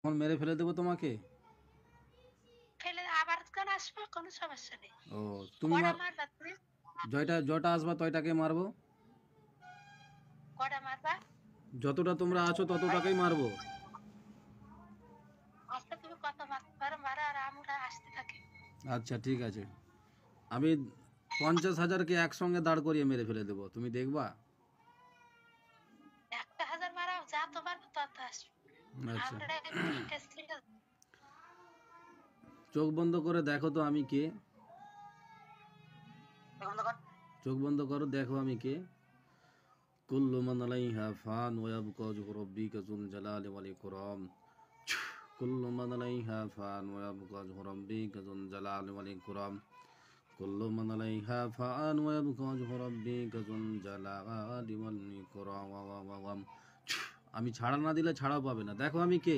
এখন মেরে ফেলে দেবো তোমাকে। ফেলে আবার কেন আসবে, কোনো সমস্যা নেই। ও তুমি কটা মার, মারবা তুমি? জয়টা জয়টা আসবা তয়টাকে মারবো। কটা মারবা? যতটা তোমরা আছো ততটাকেই মারবো। আচ্ছা তুমি কত মারতে পারো মারো, আর আমরা আসতে থাকি। আচ্ছা ঠিক আছে, আমি 50,000কে একসঙ্গে দাঁড় করিয়ে মেরে ফেলে দেবো, তুমি দেখবা। 1,000 মারাও, যা তো পারবো তত আসবে। আচ্ছা, আমরা ইন্টারেস্টেড। চোখ বন্ধ করে দেখো তো আমি কে। চোখ বন্ধ করো, দেখো আমি কে। কুল্লু মান আলাইহা ফান ওয়া ইয়াবকা ওয়াজহু রাব্বিকা যুল জালালি ওয়াল ইকরাম। কুল্লু মান আলাইহা ফান ওয়া ইয়াবকা ওয়াজহু রাব্বিকা যুল জালালি ওয়াল ইকরাম। কুল্লু মান আলাইহা ফান ওয়া ইয়াবকা ওয়াজহু রাব্বিকা যুল জালালি ওয়াল ইকরাম। আমি ছাড়া না দিলে ছাড়াও পাবে না, দেখো আমি কে।